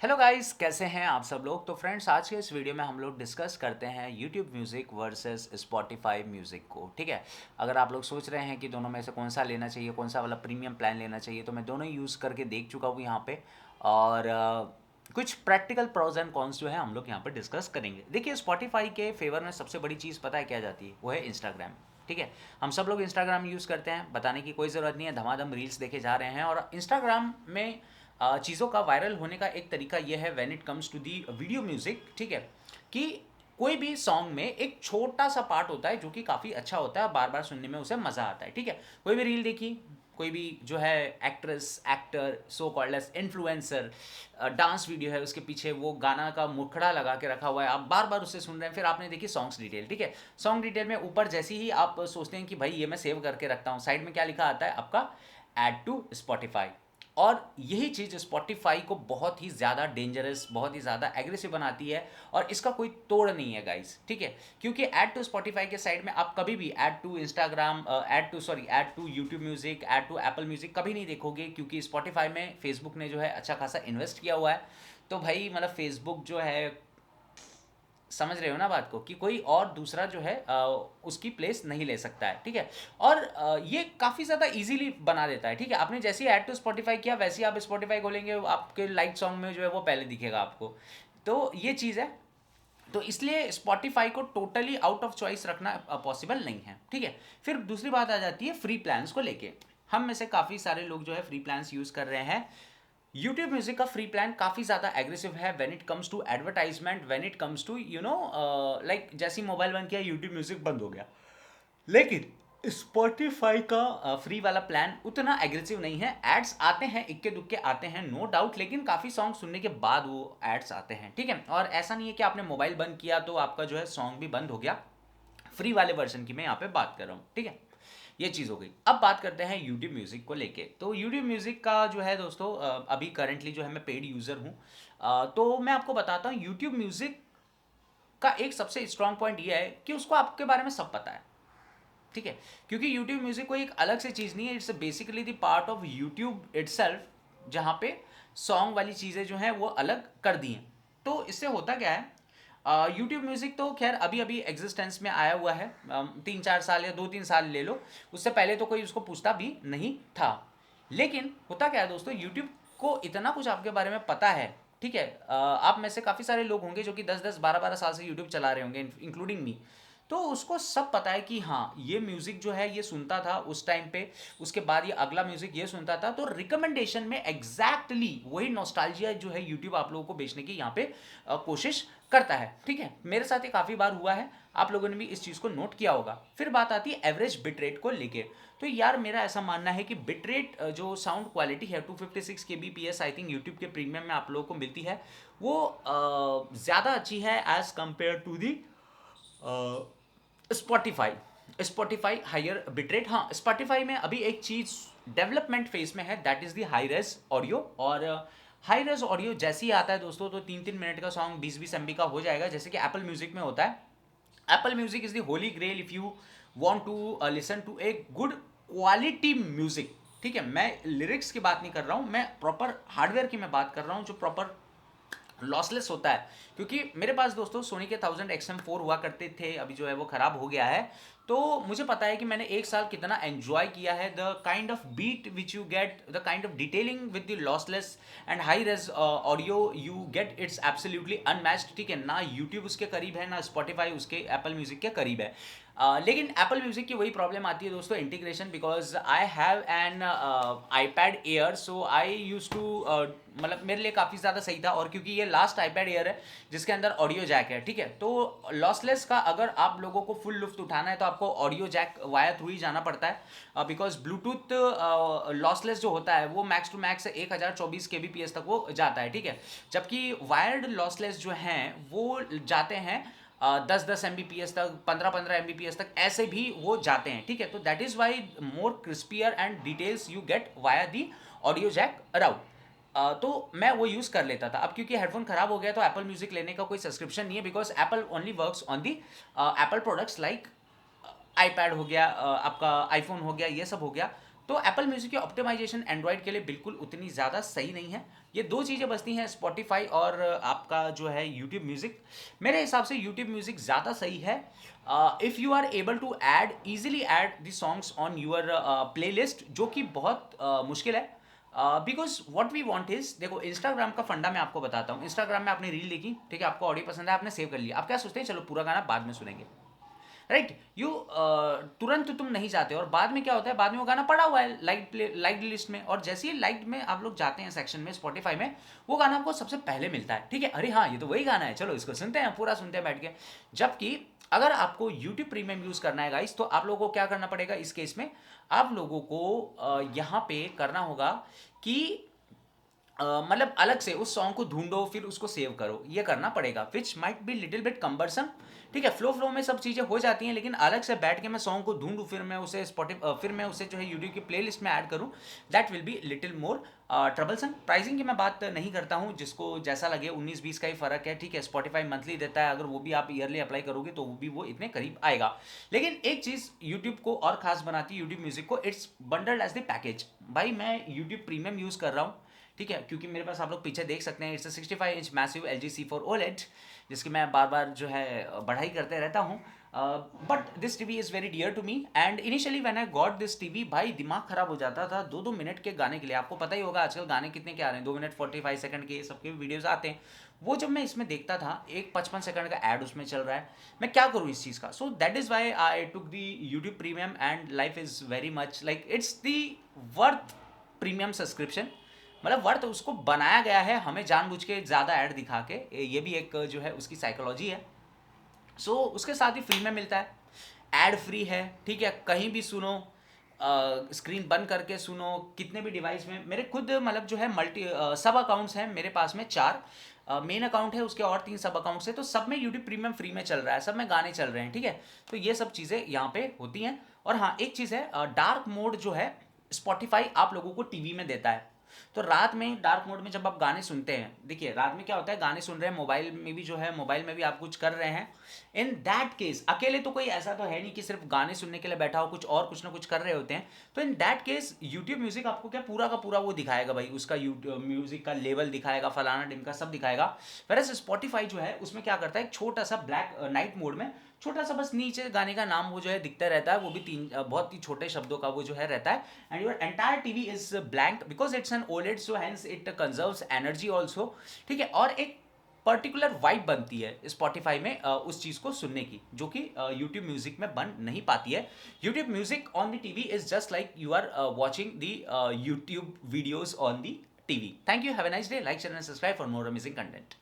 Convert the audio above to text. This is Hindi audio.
हेलो गाइस, कैसे हैं आप सब लोग। तो फ्रेंड्स, आज के इस वीडियो में हम लोग डिस्कस करते हैं YouTube music versus Spotify music को। ठीक है। अगर आप लोग सोच रहे हैं कि दोनों में से कौन सा लेना चाहिए, कौन सा वाला प्रीमियम प्लान लेना चाहिए, तो मैं दोनों ही यूज़ करके देख चुका हूँ यहाँ पे। और कुछ प्रैक्टिकल प्रोज एंड कॉन्स जो है हम लोग यहाँ पे डिस्कस करेंगे। देखिए, स्पॉटिफाई के फेवर में सबसे बड़ी चीज़ पता है क्या जाती है, वो है इंस्टाग्राम। ठीक है। हम सब लोग इंस्टाग्राम यूज़ करते हैं, बताने की कोई ज़रूरत नहीं है, धमाधम रील्स देखे जा रहे हैं। और इंस्टाग्राम में चीज़ों का वायरल होने का एक तरीका यह है when it comes to the video music. ठीक है। कि कोई भी सॉन्ग में एक छोटा सा पार्ट होता है जो कि काफ़ी अच्छा होता है, बार बार सुनने में उसे मज़ा आता है। ठीक है। कोई भी रील देखी, कोई भी जो है actress actor so called as influencer, dance video है, उसके पीछे वो गाना का मुखड़ा लगा के रखा हुआ है, आप बार बार उसे सुन रहे हैं। फिर आपने देखी सॉन्ग्स डिटेल। ठीक है। सॉन्ग डिटेल में ऊपर जैसे ही आप सोचते हैं कि भाई ये मैं सेव करके रखता हूँ, साइड में क्या लिखा आता है आपका, ऐड टू स्पॉटिफाई। और यही चीज़ स्पॉटिफाई को बहुत ही ज़्यादा डेंजरस, बहुत ही ज़्यादा एग्रेसिव बनाती है। और इसका कोई तोड़ नहीं है गाइस। ठीक है। क्योंकि ऐड टू स्पॉटिफाई के साइड में आप कभी भी add to Instagram, add to YouTube music, add to Apple music कभी नहीं देखोगे, क्योंकि स्पॉटिफाई में फेसबुक ने जो है अच्छा खासा इन्वेस्ट किया हुआ है। तो भाई मतलब फेसबुक जो है, समझ रहे हो ना बात को, कि कोई और दूसरा जो है उसकी प्लेस नहीं ले सकता है। ठीक है। और ये काफ़ी ज़्यादा इजीली बना देता है। ठीक है। आपने जैसे ही ऐड टू स्पॉटिफाई किया, वैसे ही आप स्पॉटिफाई खोलेंगे, आपके लाइक सॉन्ग में जो है वो पहले दिखेगा आपको। तो ये चीज़ है। तो इसलिए स्पॉटिफाई को टोटली आउट ऑफ चॉइस रखना पॉसिबल नहीं है। ठीक है। फिर दूसरी बात आ जाती है फ्री प्लान्स को लेके। हम में से काफ़ी सारे लोग जो है फ्री प्लान्स यूज़ कर रहे हैं। यूट्यूब म्यूजिक का फ्री प्लान काफ़ी ज़्यादा एग्रेसिव है when it comes to advertisement, when it comes to like जैसे ही मोबाइल बंद किया यूट्यूब म्यूजिक बंद हो गया। लेकिन स्पॉटिफाई का फ्री वाला प्लान उतना एग्रेसिव नहीं है। एड्स आते हैं, इक्के दुक्के आते हैं, नो डाउट, लेकिन काफ़ी सॉन्ग सुनने के बाद वो एड्स आते हैं। ठीक है। और ऐसा नहीं है कि आपने मोबाइल बंद किया तो आपका जो है सॉन्ग भी बंद हो गया। फ्री वाले वर्जन की मैं यहाँ पे बात कर रहा हूँ। ठीक है। ये चीज़ हो गई। अब बात करते हैं यूट्यूब म्यूज़िक को लेके। तो यूट्यूब म्यूज़िक का जो है दोस्तों, अभी करंटली जो है मैं पेड यूज़र हूँ। तो मैं आपको बताता हूँ यूट्यूब म्यूज़िक का एक सबसे स्ट्रॉन्ग पॉइंट ये है कि उसको आपके बारे में सब पता है। ठीक है। क्योंकि यूट्यूब म्यूज़िक कोई एक अलग से चीज़ नहीं है, it's basically the part of YouTube itself, जहाँ पे सॉन्ग वाली चीज़ें जो हैं वो अलग कर दी हैं। तो इससे होता क्या है, यूट्यूब म्यूज़िक तो खैर अभी अभी एग्जिस्टेंस में आया हुआ है, 3-4 साल या 2-3 साल ले लो। उससे पहले तो कोई उसको पूछता भी नहीं था। लेकिन होता क्या है दोस्तों, यूट्यूब को इतना कुछ आपके बारे में पता है। ठीक है। आप में से काफ़ी सारे लोग होंगे जो कि 10-10 12-12 साल से यूट्यूब चला रहे होंगे, इंक्लूडिंग मी। तो उसको सब पता है कि हाँ ये म्यूज़िक जो है ये सुनता था उस टाइम पे, उसके बाद ये अगला म्यूज़िक ये सुनता था। तो रिकमेंडेशन में एग्जैक्टली वही नॉस्टैल्जिया जो है यूट्यूब आप लोगों को बेचने की यहाँ पे कोशिश करता है। ठीक है। मेरे साथ ये काफ़ी बार हुआ है, आप लोगों ने भी इस चीज़ को नोट किया होगा। फिर बात आती है एवरेज बिट रेट को लेके। तो यार मेरा ऐसा मानना है कि बिट रेट जो साउंड क्वालिटी है 256 Kbps आई थिंक यूट्यूब के प्रीमियम में आप लोगों को मिलती है, वो ज़्यादा अच्छी है as compare to the Spotify. Spotify higher bitrate. हाँ, स्पॉटिफाई में अभी एक चीज़ डेवलपमेंट फेज में है, that is the hi res audio. और हाई रेज ऑडियो जैसे ही आता है दोस्तों, तो 3-3 मिनट का सॉन्ग 20-20 MB का हो जाएगा, जैसे कि एप्पल म्यूजिक में होता है। Apple music is the holy grail if you want to listen to a good quality music. ठीक है। मैं लिरिक्स की बात नहीं कर रहा हूँ, मैं प्रॉपर हार्डवेयर की मैं बात कर रहा हूँ, जो प्रॉपर लॉसलेस होता है। क्योंकि मेरे पास दोस्तों सोनी के 1000 XM4 हुआ करते थे, अभी जो है वो ख़राब हो गया है। तो मुझे पता है कि मैंने एक साल कितना एन्जॉय किया है, the kind of beat which you get, the kind of detailing with the lossless and hi res audio you get, it's absolutely unmatched. ठीक है ना, यूट्यूब उसके करीब है ना स्पॉटिफाई उसके एप्पल म्यूजिक के करीब है। लेकिन एप्पल म्यूजिक की वही प्रॉब्लम आती है दोस्तों, integration. Because I have an iPad Air, so I use to, मतलब मेरे लिए काफ़ी ज़्यादा सही था। और क्योंकि ये लास्ट आईपैड एयर है जिसके अंदर ऑडियो जैक है। ठीक है। तो लॉसलेस का अगर आप लोगों को फुल लुफ्त उठाना है तो आपको ऑडियो जैक वाया थ्रू ही जाना पड़ता है। बिकॉज ब्लूटूथ लॉसलेस जो होता है वो मैक्स टू मैक्स 1024 Kbps तक वो जाता है। ठीक है। जबकि वायर्ड लॉसलेस जो हैं वो जाते हैं 10-10 MBps तक, 15-15 MBps तक, ऐसे भी वो जाते हैं। ठीक है। तो that is why more crispier and details you get via the audio jack route. तो मैं वो यूज़ कर लेता था। अब क्योंकि हेडफोन ख़राब हो गया तो एप्पल म्यूज़िक लेने का कोई सब्सक्रिप्शन नहीं है, because Apple only works on the Apple products like iPad हो गया, आपका आईफोन हो गया, ये सब हो गया। तो एप्पल म्यूजिक की ऑप्टिमाइजेशन एंड्रॉयड के लिए बिल्कुल उतनी ज़्यादा सही नहीं है। ये दो चीज़ें बचती हैं, स्पॉटिफाई और आपका जो है यूट्यूब म्यूजिक। मेरे हिसाब से यूट्यूब म्यूजिक ज़्यादा सही है if you are able to add easily add the songs on your playlist, जो कि बहुत मुश्किल है। Because what we want is, देखो इंस्टाग्राम का फंडा मैं आपको बताता हूँ। इंस्टाग्राम में आपने रील देखी, ठीक है, आपको ऑडियो पसंद है, आपने सेव कर लिया, आप क्या सोचते हैं, चलो पूरा गाना बाद में सुनेंगे, राइट। यू तुरंत तुम नहीं जाते, और बाद में क्या होता है, बाद में वो गाना पड़ा हुआ है लाइक लिस्ट में, और जैसे ही लाइक में आप लोग जाते हैं सेक्शन में स्पॉटिफाई में, वो गाना आपको सबसे पहले मिलता है, ठीक है, अरे हाँ ये तो वही गाना है, चलो इसको सुनते हैं, पूरा सुनते हैं बैठ के। जबकि अगर आपको YouTube प्रीमियम यूज करना है गाइस, तो आप लोगों को क्या करना पड़ेगा इस केस में, आप लोगों को यहाँ पे करना होगा कि मतलब अलग से उस सॉन्ग को ढूंढो, फिर उसको सेव करो, ये करना पड़ेगा, which might be little bit cumbersome. ठीक है, फ्लो में सब चीज़ें हो जाती हैं, लेकिन अलग से बैठ के मैं सॉन्ग को ढूंढूं, फिर मैं उसे फिर मैं उसे जो है यूट्यूब की प्लेलिस्ट में ऐड करूं, that will be little more troublesome. Pricing की मैं बात नहीं करता हूं, जिसको जैसा लगे, 19-20 का ही फर्क है, ठीक है। स्पॉटिफाई मंथली देता है, अगर वो भी आप ईयरली अप्लाई करोगे तो वो भी वो इतने करीब आएगा। लेकिन एक चीज़ यूट्यूब को और खास बनाती है, यूट्यूब म्यूजिक को, it's bundled as the package. भाई मैं यूट्यूब प्रीमियम यूज़ कर रहा हूँ, ठीक है, क्योंकि मेरे पास आप लोग पीछे देख सकते हैं, it's 65 inch massive LG C4 OLED, जिसकी मैं बार बार जो है बढ़ाई करते रहता हूँ। But this TV is very dear to me, and initially when I got this TV, भाई दिमाग खराब हो जाता था 2-2 मिनट के गाने के लिए। आपको पता ही होगा आजकल गाने कितने के आ रहे हैं, 2 मिनट 45 सेकंड के सबके वीडियोज़ आते हैं। वो जब मैं इसमें देखता था, एक 55 सेकंड का ऐड उसमें चल रहा है, मैं क्या करूँ इस चीज़ का। So that is Y I took the YouTube premium, and life is very much like it's the worth premium subscription. मतलब वर्थ उसको बनाया गया है हमें जानबूझ के ज़्यादा ऐड दिखा के, ये भी एक जो है उसकी साइकोलॉजी है। सो उसके साथ ही फ्री में मिलता है, ऐड फ्री है, ठीक है, कहीं भी सुनो, स्क्रीन बंद करके सुनो, कितने भी डिवाइस में। मेरे खुद मतलब जो है सब अकाउंट्स हैं मेरे पास में, 4 मेन अकाउंट है, उसके और 3 सब अकाउंट्स है, तो सब में यूट्यूब प्रीमियम फ्री में चल रहा है, सब में गाने चल रहे हैं, ठीक है। तो ये सब चीज़ें यहाँ पे होती हैं। और हाँ एक चीज़ है, डार्क मोड जो है स्पॉटिफाई आप लोगों को टीवी में देता है। तो रात में डार्क मोड में जब आप गाने सुनते हैं, देखिए रात में क्या होता है, गाने सुन रहे हैं, मोबाइल में भी जो है, मोबाइल में भी आप कुछ कर रहे हैं, इन दैट केस अकेले तो कोई ऐसा तो है नहीं कि सिर्फ गाने सुनने के लिए बैठा हो, कुछ ना कुछ कर रहे होते हैं। तो in that case YouTube music आपको क्या पूरा का पूरा वो दिखाएगा भाई, उसका यूट्यूब म्यूजिक का लेवल दिखाएगा, फलाना ढिमका सब दिखाएगा। वैसे स्पॉटिफाई जो है उसमें क्या करता है, एक छोटा सा ब्लैक नाइट मोड में छोटा सा बस नीचे गाने का नाम वो जो है दिखता रहता है, वो भी 3 बहुत ही छोटे शब्दों का वो जो है रहता है, and your entire TV is blank because it's an OLED, so hence it conserves energy also, ठीक है। और एक पर्टिकुलर वाइब बनती है स्पॉटिफाई में उस चीज़ को सुनने की, जो कि यूट्यूब म्यूजिक में बन नहीं पाती है। YouTube music on the TV is just like you are watching the YouTube videos on the TV. Thank you, have a nice day, like, share and subscribe for more amazing content.